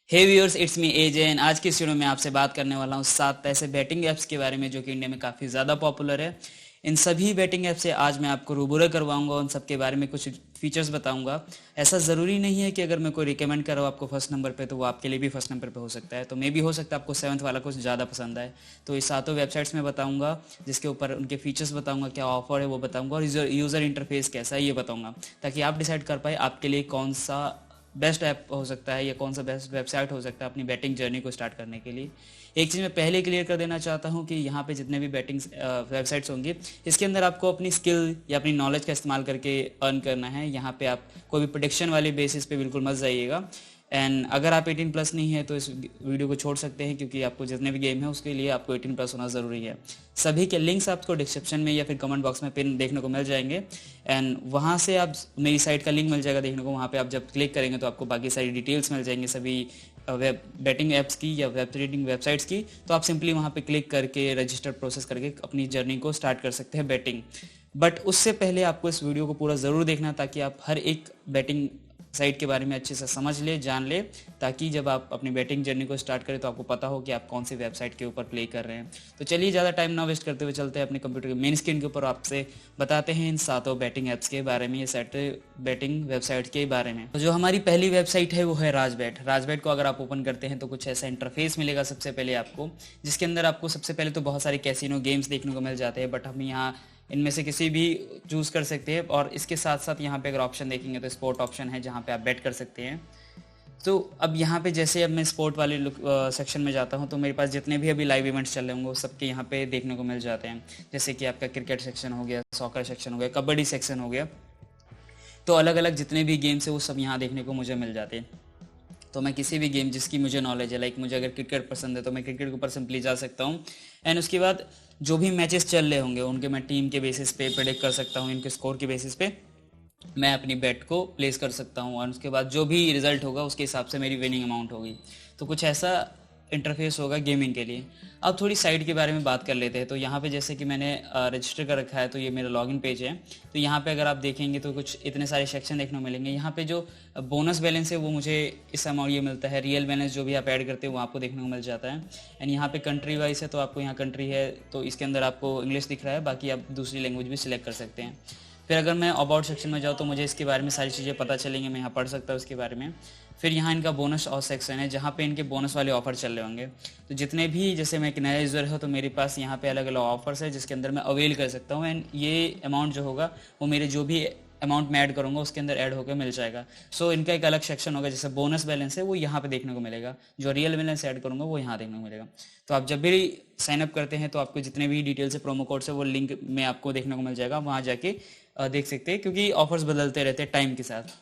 Hey viewers, it's me AJ and आज की इस वीडियो में आपसे बात करने वाला हूँ 7 ऐसे बैटिंग ऐप्स के बारे में जो कि इंडिया में काफ़ी ज़्यादा पॉपुलर है। इन सभी बैटिंग ऐप से आज मैं आपको रूबरू करवाऊंगा, उन सब के बारे में कुछ फीचर्स बताऊंगा। ऐसा ज़रूरी नहीं है कि अगर मैं कोई रिकमेंड कर रहा हूँ आपको फर्स्ट नंबर पे तो वो आपके लिए भी फर्स्ट नंबर पे हो सकता है, तो मे भी हो सकता है आपको सेवन्थ वाला कुछ ज़्यादा पसंद आए। तो इस सातों वेबसाइट्स में बताऊंगा, जिसके ऊपर उनके फीचर्स बताऊंगा, क्या ऑफर है वो बताऊंगा, और यूज़र इंटरफेस कैसा है ये बताऊंगा, ताकि आप डिसाइड कर पाए आपके लिए कौन सा बेस्ट ऐप हो सकता है या कौन सा बेस्ट वेबसाइट हो सकता है अपनी बैटिंग जर्नी को स्टार्ट करने के लिए। एक चीज़ मैं पहले क्लियर कर देना चाहता हूँ कि यहाँ पे जितने भी बैटिंग वेबसाइट्स होंगी, इसके अंदर आपको अपनी स्किल या अपनी नॉलेज का इस्तेमाल करके अर्न करना है। यहाँ पे आप कोई भी प्रोडिक्शन वाले बेसिस पे बिल्कुल मत जाइएगा। एंड अगर आप 18+ नहीं है तो इस वीडियो को छोड़ सकते हैं, क्योंकि आपको जितने भी गेम है उसके लिए आपको 18+ होना ज़रूरी है। सभी के लिंक्स आपको डिस्क्रिप्शन में या फिर कमेंट बॉक्स में पिन देखने को मिल जाएंगे। एंड वहाँ से आप मेरी साइट का लिंक मिल जाएगा देखने को। वहाँ पे आप जब क्लिक करेंगे तो आपको बाकी सारी डिटेल्स मिल जाएंगी सभी वेब बैटिंग ऐप्स की या वेब ट्रेडिंग वेबसाइट्स की। तो आप सिंपली वहाँ पे क्लिक करके रजिस्टर प्रोसेस करके अपनी जर्नी को स्टार्ट कर सकते हैं बैटिंग। बट उससे पहले आपको इस वीडियो को पूरा ज़रूर देखना, ताकि आप हर एक बैटिंग साइट के बारे में अच्छे से समझ ले, जान ले, ताकि जब आप अपनी बैटिंग जर्नी को स्टार्ट करें तो आपको पता हो कि आप कौन सी वेबसाइट के ऊपर प्ले कर रहे हैं। तो चलिए ज़्यादा टाइम ना वेस्ट करते हुए चलते हैं अपने कंप्यूटर के मेन स्क्रीन के ऊपर, आपसे बताते हैं इन सातों बैटिंग ऐप्स के बारे में, ये सेट बैटिंग वेबसाइट के बारे में। तो जो हमारी पहली वेबसाइट है वो है राजबैट। राजबैट को अगर आप ओपन करते हैं तो कुछ ऐसा इंटरफेस मिलेगा सबसे पहले आपको, जिसके अंदर आपको सबसे पहले तो बहुत सारे कैसीनो गेम्स देखने को मिल जाते हैं, बट हम यहाँ इनमें से किसी भी चूज़ कर सकते हैं। और इसके साथ साथ यहाँ पे अगर ऑप्शन देखेंगे तो स्पोर्ट ऑप्शन है, जहाँ पे आप बेट कर सकते हैं। तो अब यहाँ पे जैसे अब मैं स्पोर्ट वाले सेक्शन में जाता हूँ तो मेरे पास जितने भी अभी लाइव इवेंट्स चल रहे होंगे वो सबके यहाँ पे देखने को मिल जाते हैं। जैसे कि आपका क्रिकेट सेक्शन हो गया, सॉकर सेक्शन हो गया, कबड्डी सेक्शन हो गया। तो अलग अलग जितने भी गेम्स है वो सब यहाँ देखने को मुझे मिल जाते हैं। तो मैं किसी भी गेम जिसकी मुझे नॉलेज है, लाइक मुझे अगर क्रिकेट पसंद है तो मैं क्रिकेट के ऊपर सिंपली जा सकता हूँ। एंड उसके बाद जो भी मैचेस चल रहे होंगे उनके मैं टीम के बेसिस पे प्रेडिक्ट कर सकता हूँ, इनके स्कोर के बेसिस पे मैं अपनी बेट को प्लेस कर सकता हूँ, और उसके बाद जो भी रिजल्ट होगा उसके हिसाब से मेरी विनिंग अमाउंट होगी। तो कुछ ऐसा इंटरफेस होगा गेमिंग के लिए। अब थोड़ी साइट के बारे में बात कर लेते हैं। तो यहाँ पे जैसे कि मैंने रजिस्टर कर रखा है, तो ये मेरा लॉगिन पेज है। तो यहाँ पे अगर आप देखेंगे तो कुछ इतने सारे सेक्शन देखने को मिलेंगे। यहाँ पे जो बोनस बैलेंस है वो मुझे इस अमाउंट ये मिलता है। रियल बैलेंस जो भी आप ऐड करते हो वो आपको देखने को मिल जाता है। एंड यहाँ पे कंट्री वाइज है, तो आपको यहाँ कंट्री है तो इसके अंदर आपको इंग्लिश दिख रहा है, बाकी आप दूसरी लैंग्वेज भी सिलेक्ट कर सकते हैं। फिर अगर मैं अबाउट सेक्शन में जाऊँ तो मुझे इसके बारे में सारी चीज़ें पता चलेंगी, मैं यहाँ पढ़ सकता हूँ उसके बारे में। फिर यहाँ इनका बोनस और सेक्शन है, जहाँ पे इनके बोनस वाले ऑफर चल रहे होंगे। तो जितने भी, जैसे मैं एक नया यूज़र है तो मेरे पास यहाँ पे अलग अलग ऑफर्स है जिसके अंदर मैं अवेल कर सकता हूँ। एंड ये अमाउंट जो होगा वो मेरे जो भी अमाउंट में ऐड करूँगा उसके अंदर ऐड होकर मिल जाएगा। सो इनका एक अलग सेक्शन होगा, जैसे बोनस बैलेंस है वो यहाँ पे देखने को मिलेगा, जो रियल बैलेंस ऐड करूँगा वो यहाँ देखने को मिलेगा। तो आप जब भी साइन अप करते हैं तो आपको जितने भी डिटेल्स है, प्रोमो कोड्स है, वो लिंक में आपको देखने को मिल जाएगा, वहाँ जाके देख सकते हैं, क्योंकि ऑफर्स बदलते रहते हैं टाइम के साथ।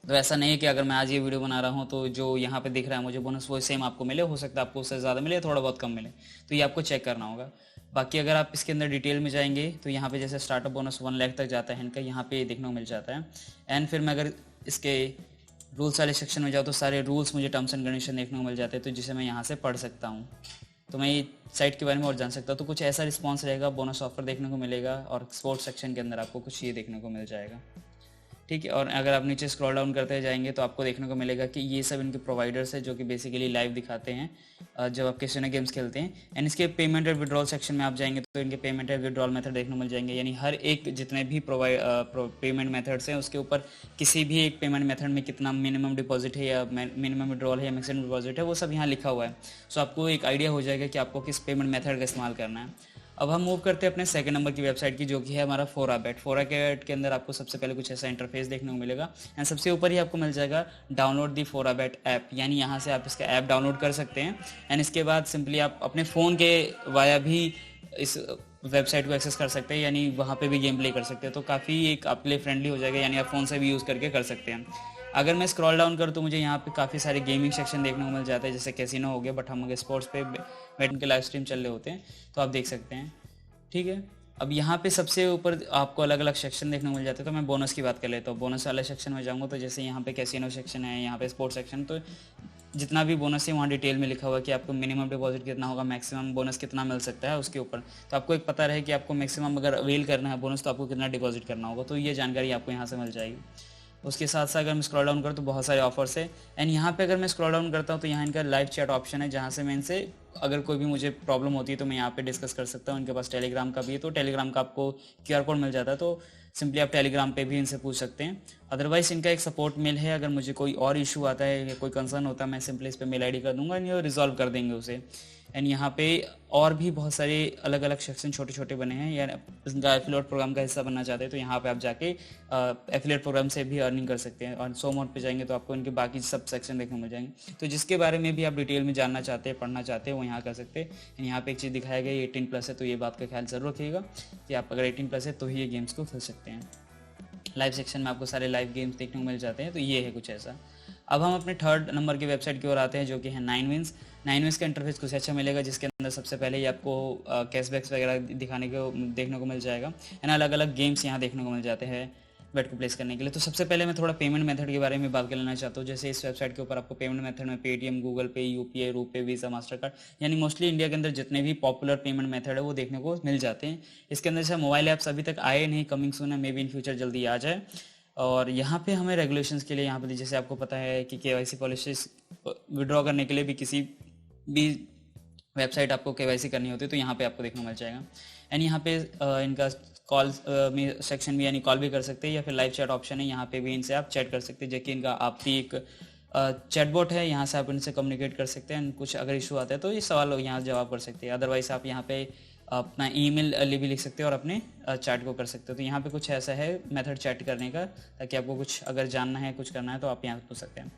तो ऐसा नहीं है कि अगर मैं आज ये वीडियो बना रहा हूँ तो जो यहाँ पे दिख रहा है मुझे बोनस वो सेम आपको मिले, हो सकता है आपको उससे ज़्यादा मिले, थोड़ा बहुत कम मिले। तो ये आपको चेक करना होगा। बाकी अगर आप इसके अंदर डिटेल में जाएंगे तो यहाँ पे जैसे स्टार्टअप बोनस 1 लाख तक जाता है इनका, यहाँ पे देखने को मिल जाता है। एंड फिर मैं अगर इसके रूल्स वाले सेक्शन में जाऊँ तो सारे रूल्स मुझे टर्म्स एंड कंडीशन देखने को मिल जाते हैं, तो जिसे मैं यहाँ से पढ़ सकता हूँ। तो मैं ये साइट के बारे में और जान सकता हूँ। तो कुछ ऐसा रिस्पॉन्स रहेगा, बोनस ऑफर देखने को मिलेगा, और स्पोर्ट्स सेक्शन के अंदर आपको कुछ ये देखने को मिल जाएगा। ठीक है। और अगर आप नीचे स्क्रॉल डाउन करते जाएंगे तो आपको देखने को मिलेगा कि ये सब इनके प्रोवाइडर्स है जो कि बेसिकली लाइव दिखाते हैं जब आप कैसीनो गेम्स खेलते हैं। एंड इसके पेमेंट और विड्रॉल सेक्शन में आप जाएंगे तो इनके पेमेंट और विड्रॉल मेथड देखने को मिल जाएंगे। यानी हर एक जितने भी पेमेंट मेथड्स हैं उसके ऊपर किसी भी एक पेमेंट मेथड में कितना मिनिमम डिपॉजिट है या मिनिमम विड्रॉल है या मैक्सिमम डिपॉजिट है, वो सब यहाँ लिखा हुआ है। सो आपको एक आइडिया हो जाएगा कि आपको किस पेमेंट मेथड का इस्तेमाल करना है। अब हम मूव करते हैं अपने सेकंड नंबर की वेबसाइट की, जो कि है हमारा फोराबेट। फोराबेट के अंदर आपको सबसे पहले कुछ ऐसा इंटरफेस देखने को मिलेगा। एंड सबसे ऊपर ही आपको मिल जाएगा डाउनलोड दी फोराबेट ऐप, यानी यहाँ से आप इसका ऐप डाउनलोड कर सकते हैं। एंड इसके बाद सिंपली आप अपने फ़ोन के वाया भी इस वेबसाइट को एक्सेस कर सकते हैं, यानी वहाँ पे भी गेम प्ले कर सकते हैं। तो काफ़ी एक आप प्ले फ्रेंडली हो जाएगा, यानी आप फ़ोन से भी यूज़ करके कर सकते हैं। अगर मैं स्क्रॉल डाउन करूँ तो मुझे यहाँ पे काफ़ी सारे गेमिंग सेक्शन देखने को मिल जाता है, जैसे कैसीनो हो गया, बट हम अगर स्पोर्ट्स पे बैट के लाइव स्ट्रीम चल रहे होते हैं तो आप देख सकते हैं। ठीक है। अब यहाँ पे सबसे ऊपर आपको अलग अलग सेक्शन देखने को मिल जाते हैं। तो मैं बोनस की बात कर लेता हूँ। बोनस वाले सेक्शन में जाऊँगा तो जैसे यहाँ पे कैसीनो सेक्शन है, यहाँ पे स्पोर्ट्स सेक्शन, तो जितना भी बोनस है वहाँ डिटेल में लिखा हुआ है कि आपको मिनिमम डिपॉजिट कितना होगा, मैक्सिमम बोनस कितना मिल सकता है उसके ऊपर। तो आपको एक पता रहे कि आपको मैक्सिमम अगर अवेल करना है बोनस तो आपको कितना डिपॉजिट करना होगा, तो ये जानकारी आपको यहाँ से मिल जाएगी। उसके साथ साथ अगर मैं स्क्रॉल डाउन करूँ तो बहुत सारे ऑफर्स है। एंड यहाँ पे अगर मैं स्क्रॉल डाउन करता हूँ तो यहाँ इनका लाइव चैट ऑप्शन है, जहाँ से मैं इनसे अगर कोई भी मुझे प्रॉब्लम होती है तो मैं यहाँ पे डिस्कस कर सकता हूँ। इनके पास टेलीग्राम का भी है, तो टेलीग्राम का आपको क्यूआर कोड मिल जाता है, तो सिंपली आप टेलीग्राम पे भी इनसे पूछ सकते हैं। अदरवाइज इनका एक सपोर्ट मेल है, अगर मुझे कोई और इशू आता है या कोई कंसर्न होता है मैं सिंपली इस पर मेल आईडी कर दूंगा, ये रिजॉल्व कर देंगे उसे। एंड यहाँ पे और भी बहुत सारे अलग अलग सेक्शन छोटे छोटे बने हैं, या इनका एफिलिएट प्रोग्राम का हिस्सा बनना चाहते हैं तो यहाँ पे आप जाके एफिलिएट प्रोग्राम से भी अर्निंग कर सकते हैं। और सो मोड पे जाएंगे तो आपको इनके बाकी सब सेक्शन देखने को मिल जाएंगे, तो जिसके बारे में भी आप डिटेल में जानना चाहते हैं, पढ़ना चाहते हैं, वो यहाँ कर सकते हैं। यहाँ पे एक चीज़ दिखाया गया 18+ है, तो ये बात का ख्याल जरूर रखिएगा कि आप अगर 18+ है तो ही ये गेम्स को खेल सकते हैं। लाइव सेक्शन में आपको सारे लाइव गेम्स देखने को मिल जाते हैं, तो ये है कुछ ऐसा। अब हम अपने थर्ड नंबर की वेबसाइट की ओर आते हैं, जो कि है 9wins। 9wins का इंटरफेस कुछ अच्छा मिलेगा, जिसके अंदर सबसे पहले ही आपको कैशबैक्स वगैरह दिखाने को देखने को मिल जाएगा। एंड अलग अलग गेम्स यहाँ देखने को मिल जाते हैं बेट को प्लेस करने के लिए। तो सबसे पहले मैं थोड़ा पेमेंट मेथड के बारे में बात कर लेना चाहता हूँ। जैसे इस वेबसाइट के ऊपर आपको पेमेंट मेथड में पेटीएम, गूगल पे, UPI, RuPay, visa, master card, यानी मोस्टली इंडिया के अंदर जितने भी पॉपुलर पेमेंट मेथड है वो देखने को मिल जाते हैं। इसके अंदर से मोबाइल ऐप्स अभी तक आए नहीं, कमिंग सून है, मे बी इन फ्यूचर जल्दी आ जाए। और यहाँ पे हमें रेगुलेशंस के लिए, यहाँ पे जैसे आपको पता है कि केवाईसी पॉलिसीज विड्रॉ करने के लिए भी किसी भी वेबसाइट आपको केवाईसी करनी होती है तो यहाँ पे आपको देखने को मिल जाएगा। एंड यहाँ पे इनका कॉल में सेक्शन भी, यानी कॉल भी कर सकते हैं, या फिर लाइव चैट ऑप्शन है, यहाँ पे भी इनसे आप चैट कर सकते हैं, जो कि इनका आपकी एक चैटबॉट है, यहाँ से आप इनसे कम्युनिकेट कर सकते हैं। कुछ अगर इशू आता है तो ये सवाल यहाँ जवाब कर सकते हैं। अदरवाइज आप यहाँ पे अपना ईमेल भी लिख सकते हो और अपने चैट को कर सकते हो। तो यहाँ पे कुछ ऐसा है मेथड चैट करने का, ताकि आपको कुछ अगर जानना है, कुछ करना है तो आप यहाँ पूछ सकते हैं।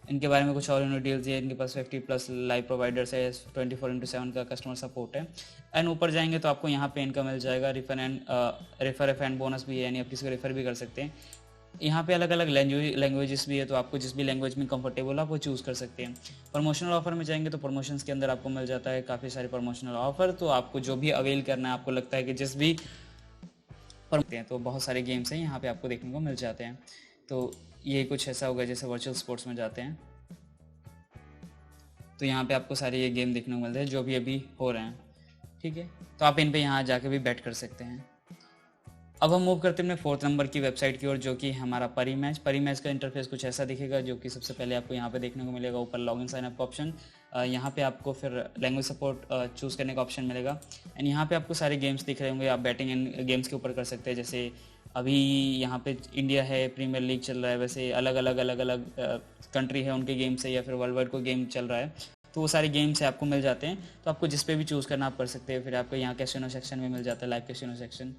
इनके बारे में कुछ और डिटेल्स है, इनके पास 50+ लाइव प्रोवाइडर्स है, 24/7 का कस्टमर सपोर्ट है। एंड ऊपर जाएंगे तो आपको यहाँ पे इनका मिल जाएगा रेफर एंड बोनस भी है, यानी आप किसी को रेफर भी कर सकते हैं। यहाँ पे अलग अलग लैंग्वेजेस भी है, तो आपको जिस भी लैंग्वेज में कंफर्टेबल आप वो चूज़ कर सकते हैं। प्रमोशनल ऑफर में जाएंगे तो प्रमोशंस के अंदर आपको मिल जाता है काफ़ी सारे प्रमोशनल ऑफर, तो आपको जो भी अवेल करना है, आपको लगता है कि जिस भी हैं तो बहुत सारे गेम्स हैं यहाँ पे आपको देखने को मिल जाते हैं। तो ये कुछ ऐसा होगा जैसे वर्चुअल स्पोर्ट्स में जाते हैं तो यहाँ पे आपको सारे ये गेम देखने को मिलते हैं जो भी अभी हो रहे हैं, ठीक है। तो आप इन पे यहाँ जाके भी बैट कर सकते हैं। अब हम मूव करते हैं अपने 4th नंबर की वेबसाइट की ओर, जो कि हमारा परी मैच का इंटरफेस कुछ ऐसा दिखेगा, जो कि सबसे पहले आपको यहाँ पे देखने को मिलेगा ऊपर लॉगिन साइन अप का ऑप्शन। यहाँ पे आपको फिर लैंग्वेज सपोर्ट चूज़ करने का ऑप्शन मिलेगा। एंड यहाँ पे आपको सारे गेम्स दिख रहे होंगे, आप बैटिंग एंड गेम्स के ऊपर कर सकते हैं। जैसे अभी यहाँ पे इंडिया है, प्रीमियर लीग चल रहा है, वैसे अलग अलग कंट्री है उनके गेम्स है, या फिर वर्ल्ड वाइड कोई गेम चल रहा है, तो वो सारे गेम्स है आपको मिल जाते हैं। तो आपको जिस पे भी चूज़ करना आप कर सकते हैं। फिर आपको यहाँ कैसीनो सेक्शन में मिल जाता है, लाइव कैसीनो सेक्शन।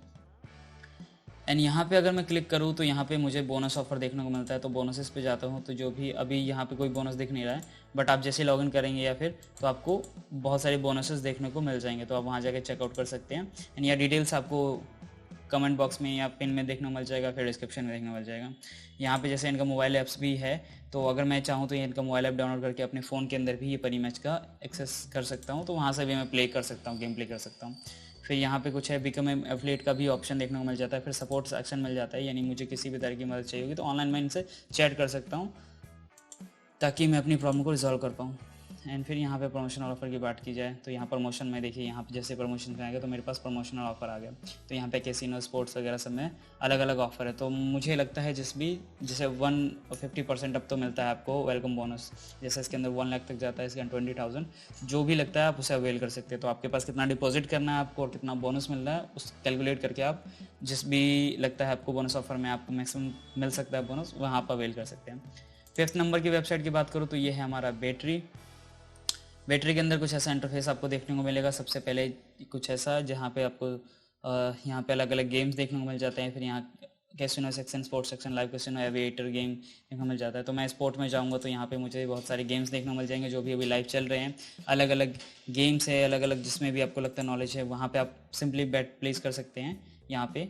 एंड यहाँ पे अगर मैं क्लिक करूँ तो यहाँ पे मुझे बोनस ऑफर देखने को मिलता है, तो बोनसेस पे जाता हूँ तो जो भी अभी यहाँ पे कोई बोनस दिख नहीं रहा है, बट आप जैसे लॉगिन करेंगे या फिर तो आपको बहुत सारे बोनसेस देखने को मिल जाएंगे, तो आप वहाँ जाके चेकआउट कर सकते हैं। एंड यह डिटेल्स आपको कमेंट बॉक्स में या पिन में देखने को मिल जाएगा, फिर डिस्क्रिप्शन में देखने को मिल जाएगा। यहाँ पे जैसे इनका मोबाइल ऐप्स भी है, तो अगर मैं चाहूँ तो ये इनका मोबाइल ऐप डाउनलोड करके अपने फ़ोन के अंदर भी ये परी मैच का एक्सेस कर सकता हूँ, तो वहाँ से भी मैं प्ले कर सकता हूँ, गेम प्ले कर सकता हूँ। फिर यहाँ पे कुछ है बिकम एफिलिएट का भी ऑप्शन देखने को मिल जाता है। फिर सपोर्ट सेक्शन मिल जाता है, यानी मुझे किसी भी तरह की मदद चाहिए होगी तो ऑनलाइन मैं इनसे चैट कर सकता हूँ ताकि मैं अपनी प्रॉब्लम को रिजॉल्व कर पाऊँ। एंड फिर यहाँ पे प्रमोशनल ऑफर की बात की जाए तो यहाँ प्रमोशन में देखिए, यहाँ पे जैसे प्रमोशन पे आएगा तो मेरे पास प्रमोशनल ऑफर आ गया। तो यहाँ पे कैसीनो, स्पोर्ट्स वगैरह सब में अलग अलग ऑफर है। तो मुझे लगता है जैसे 150% अब तो मिलता है आपको वेलकम बोनस, जैसे इसके अंदर 1 लाख तक जाता है, इसके अंदर 20,000 जो भी लगता है आप उसे अवेल कर सकते हैं। तो आपके पास कितना डिपॉजिट करना है आपको और कितना बोनस मिल रहा है उस कैलकुलेट करके आप जिस भी लगता है आपको बोनस ऑफर में आपको मैक्सिमम मिल सकता है बोनस, वहाँ आप अवेल कर सकते हैं। 5th नंबर की वेबसाइट की बात करूँ तो ये है हमारा बैटरी के अंदर कुछ ऐसा इंटरफेस आपको देखने को मिलेगा। सबसे पहले कुछ ऐसा जहाँ पे आपको यहाँ पे अलग अलग गेम्स देखने को मिल जाते हैं। फिर यहाँ casino section, sports section, live casino, aviator game देखने को मिल जाता है। तो मैं स्पोर्ट में जाऊँगा तो यहाँ पे मुझे बहुत सारे गेम्स देखने को मिल जाएंगे जो भी अभी लाइव चल रहे हैं। अलग अलग गेम्स है, अलग अलग जिसमें भी आपको लगता है नॉलेज है, वहाँ पर आप सिंपली बैट प्लेस कर सकते हैं यहाँ पे।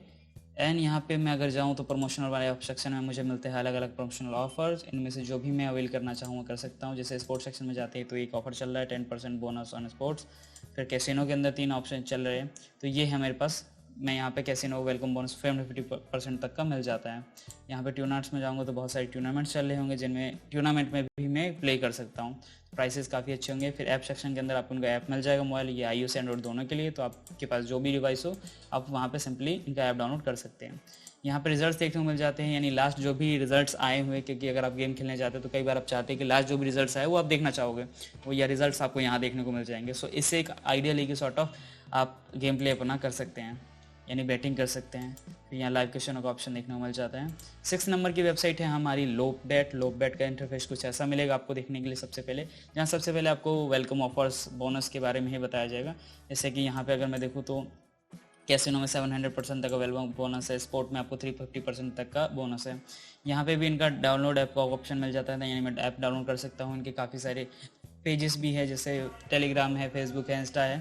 एंड यहाँ पे मैं अगर जाऊँ तो प्रमोशनल वाले सेक्शन में मुझे मिलते हैं अलग अलग प्रमोशनल ऑफर्स। इनमें से जो भी मैं अवेल करना चाहूँ मैं कर सकता हूँ। जैसे स्पोर्ट्स सेक्शन में जाते हैं तो एक ऑफर चल रहा है 10% बोनस ऑन स्पोर्ट्स। फिर कैसीनो के अंदर 3 ऑप्शन चल रहे हैं, तो ये है मेरे पास। मैं यहाँ पे कैसीनो वेलकम बोनस 50% तक का मिल जाता है। यहाँ पे टूर्नामेंट्स में जाऊँगा तो बहुत सारे टूर्नामेंट्स चल रहे होंगे जिनमें टूर्नामेंट में भी मैं प्ले कर सकता हूँ। प्राइसेस काफ़ी अच्छे होंगे। फिर ऐप सेक्शन के अंदर आपको उनका ऐप मिल जाएगा मोबाइल, ये iOS एंड्रॉइड दोनों के लिए। तो आपके पास जो भी डिवाइस हो आप वहाँ पे सिंपली इनका ऐप डाउनलोड कर सकते हैं। यहाँ पे रिजल्ट्स देखने को मिल जाते हैं, यानी लास्ट जो भी रिजल्ट्स आए हुए, क्योंकि अगर आप गेम खेलने जाते हैं तो कई बार आप चाहते हैं कि लास्ट जो भी रिजल्ट्स आए वो आप देखना चाहोगे, वो या रिजल्ट्स आपको यहाँ देखने को मिल जाएंगे। सो इससे एक आइडिया लेके सॉर्ट ऑफ आप गेम प्ले अपना कर सकते हैं, यानी बैटिंग कर सकते हैं। फिर यहाँ लाइव क्वेश्चन का ऑप्शन देखने को मिल जाता है। 6 नंबर की वेबसाइट है हमारी लोपबेट। लोपबेट का इंटरफेस कुछ ऐसा मिलेगा आपको देखने के लिए सबसे पहले, जहाँ सबसे पहले आपको वेलकम ऑफर्स बोनस के बारे में ही बताया जाएगा। जैसे कि यहाँ पे अगर मैं देखूँ तो कैसीनो में 700% तक का वेलकम बोनस है, स्पोर्ट में आपको 350% तक का बोनस है। यहाँ पे भी इनका डाउनलोड ऐप का ऑप्शन मिल जाता है, यानी मैं ऐप डाउनलोड कर सकता हूँ। इनके काफ़ी सारे पेजेस भी है, जैसे टेलीग्राम है, फेसबुक है, इंस्टा है।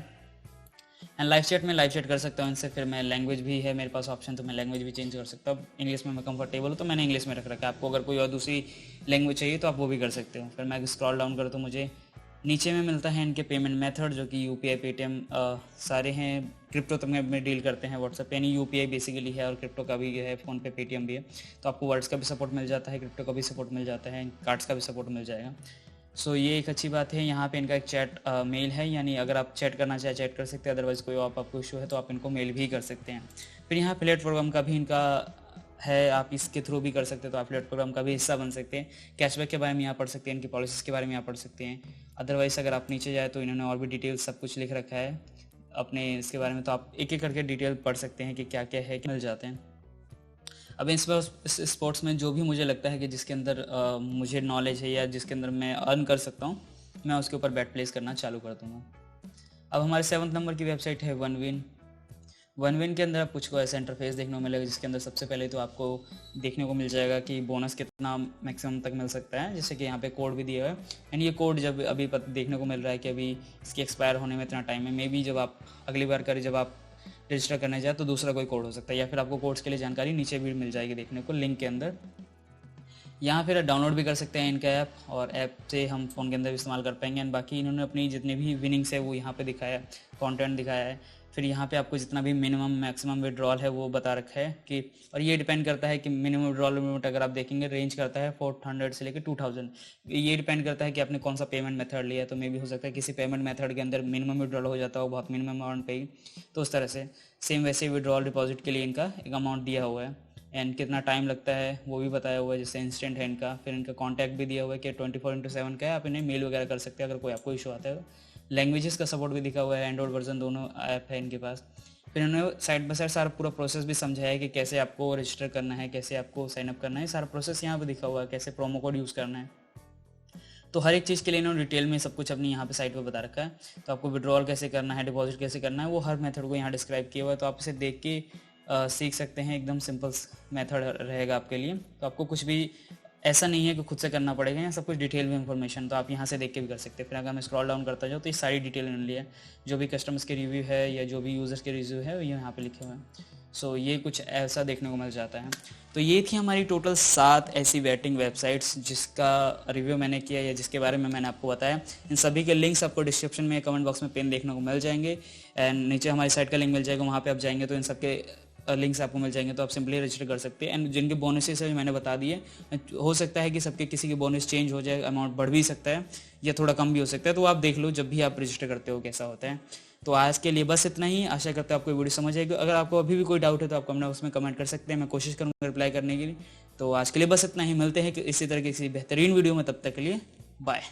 एंड लाइव चैट में लाइव चैट कर सकता हूँ इनसे। फिर मैं लैंग्वेज भी है मेरे पास ऑप्शन, तो मैं लैंग्वेज भी चेंज कर सकता हूँ। इंग्लिश में मैं कंफर्टेबल हूँ तो मैंने इंग्लिश में रख रखा है। आपको अगर कोई और दूसरी लैंग्वेज चाहिए तो आप वो भी कर सकते हो। फिर मैं स्क्रॉल डाउन करूँ तो मुझे नीचे में मिलता है इनके पेमेंट मेथड, जो कि यूपीआई, पेटीएम सारे हैं। क्रिप्टो तो में डील करते हैं व्हाट्सएप, यानी यूपीआई बेसिकली है, और क्रिप्टो का भी है, फ़ोन पे, पेटीएम भी है। तो आपको वर्ड्स का भी सपोर्ट मिल जाता है, क्रिप्टो का भी सपोर्ट मिल जाता है, कार्ड्स का भी सपोर्ट मिल जाएगा। सो ये एक अच्छी बात है। यहाँ पे इनका एक चैट मेल है, यानी अगर आप चैट करना चाहे चैट कर सकते हैं, अदरवाइज़ कोई आपको इशू है तो आप इनको मेल भी कर सकते हैं। फिर यहाँ प्लेट प्रोग्राम का भी इनका है, आप इसके थ्रू भी कर सकते हैं, तो आप प्लेट प्रोग्राम का भी हिस्सा बन सकते हैं। कैशबैक के बारे में यहाँ पढ़ सकते हैं, इनकी पॉलिसीज़ के बारे में यहाँ पढ़ सकते हैं। अदरवाइज़ अगर आप नीचे जाए तो इन्होंने और भी डिटेल सब कुछ लिख रखा है अपने इसके बारे में, तो आप एक एक करके डिटेल पढ़ सकते हैं कि क्या क्या है, मिल जाते हैं। अब इस स्पोर्ट्स में जो भी मुझे लगता है कि जिसके अंदर मुझे नॉलेज है या जिसके अंदर मैं अर्न कर सकता हूँ, मैं उसके ऊपर बेट प्लेस करना चालू कर दूँगा। अब हमारे 7 नंबर की वेबसाइट है OneWin। OneWin के अंदर आप कुछ को ऐसा इंटरफेस देखने को मिलेगा, जिसके अंदर सबसे पहले तो आपको देखने को मिल जाएगा कि बोनस कितना मैक्सिमम तक मिल सकता है। जैसे कि यहाँ पे कोड भी दिया हुआ है, एंड ये कोड जब अभी देखने को मिल रहा है कि अभी इसकी एक्सपायर होने में इतना टाइम है। मे बी जब आप अगली बार करें, जब आप रजिस्टर करने जाए तो दूसरा कोई कोड हो सकता है, या फिर आपको कोड्स के लिए जानकारी नीचे भी मिल जाएगी देखने को लिंक के अंदर। यहाँ फिर डाउनलोड भी कर सकते हैं इनका ऐप, और ऐप से हम फ़ोन के अंदर भी इस्तेमाल कर पाएंगे। एंड बाकी इन्होंने अपनी जितने भी विनिंग्स है वो यहाँ पे दिखाया है, कंटेंट दिखाया है। फिर यहाँ पे आपको जितना भी मिनिमम मैक्सिमम विड्रॉल है वो बता रखा है कि, और ये डिपेंड करता है कि मिनिमम विड्रॉल लिमिट अगर आप देखेंगे रेंज करता है 400 से लेकर 2000। ये डिपेंड करता है कि आपने कौन सा पेमेंट मेथड लिया है, तो मे भी हो सकता है किसी पेमेंट मेथड के अंदर मिनिमम विड्रॉल हो जाता हो बहुत मिनिमम अमाउंट पे ही, तो उस तरह से सेम वैसे विड्रॉल डिपॉजिट के लिए इनका एक अमाउंट दिया हुआ है। एंड कितना टाइम लगता है वो भी बताया हुआ है, जैसे इंस्टेंट है इनका। फिर इनका कॉन्टैक्ट भी दिया हुआ है कि 24/7 का है, आप इन्हें मेल वगैरह कर सकते हैं अगर कोई आपको इशू आता है। लैंग्वेजेस का सपोर्ट भी दिखा हुआ है, एंड्रॉइड वर्जन दोनों ऐप है इनके पास। फिर इन्होंने साइड बाय साइड सारा पूरा प्रोसेस भी समझाया है कि कैसे आपको रजिस्टर करना है, कैसे आपको साइनअप करना है, सारा प्रोसेस यहाँ पे दिखा हुआ है, कैसे प्रोमो कोड यूज़ करना है। तो हर एक चीज़ के लिए इन्होंने डिटेल में सब कुछ अपनी यहाँ पे साइट पे बता रखा है। तो आपको विड्रॉल कैसे करना है, डिपॉजिट कैसे करना है, वो हर मेथड को यहाँ डिस्क्राइब किया हुआ है। तो आप इसे देख के सीख सकते हैं, एकदम सिंपल मेथड रहेगा आपके लिए। तो आपको कुछ भी ऐसा नहीं है कि खुद से करना पड़ेगा, यहाँ सब कुछ डिटेल में इन्फॉर्मेशन तो आप यहाँ से देख के भी कर सकते हैं। फिर अगर मैं स्क्रॉल डाउन करता जाऊँ तो ये सारी डिटेल इन्होंने लिया है, जो भी कस्टमर्स के रिव्यू है या जो भी यूज़र्स के रिव्यू है वो यहाँ पे लिखे हुए हैं। सो ये कुछ ऐसा देखने को मिल जाता है। तो ये थी हमारी टोटल 7 ऐसी बैटिंग वेबसाइट्स जिसका रिव्यू मैंने किया या जिसके बारे में मैंने आपको बताया। इन सभी के लिंक्स आपको डिस्क्रिप्शन में, कमेंट बॉक्स में पिन देखने को मिल जाएंगे, एंड नीचे हमारी साइट का लिंक मिल जाएगा, वहाँ पे आप जाएंगे तो इन सबके लिंक्स आपको मिल जाएंगे, तो आप सिंपली रजिस्टर कर सकते हैं। एंड जिनके बोनसेस है मैंने बता दिए, हो सकता है कि सबके किसी के बोनस चेंज हो जाए, अमाउंट बढ़ भी सकता है या थोड़ा कम भी हो सकता है, तो आप देख लो जब भी आप रजिस्टर करते हो कैसा होता है। तो आज के लिए बस इतना ही, आशा करते हैं आपको वीडियो समझ आएगी। अगर आपको अभी भी कोई डाउट है तो आप कमेंट बॉक्स में कमेंट कर सकते हैं, मैं कोशिश करूँगा रिप्लाई करने के लिए। तो आज के लिए बस इतना ही, मिलते हैं इसी तरह की किसी बेहतरीन वीडियो में, तब तक के लिए बाय।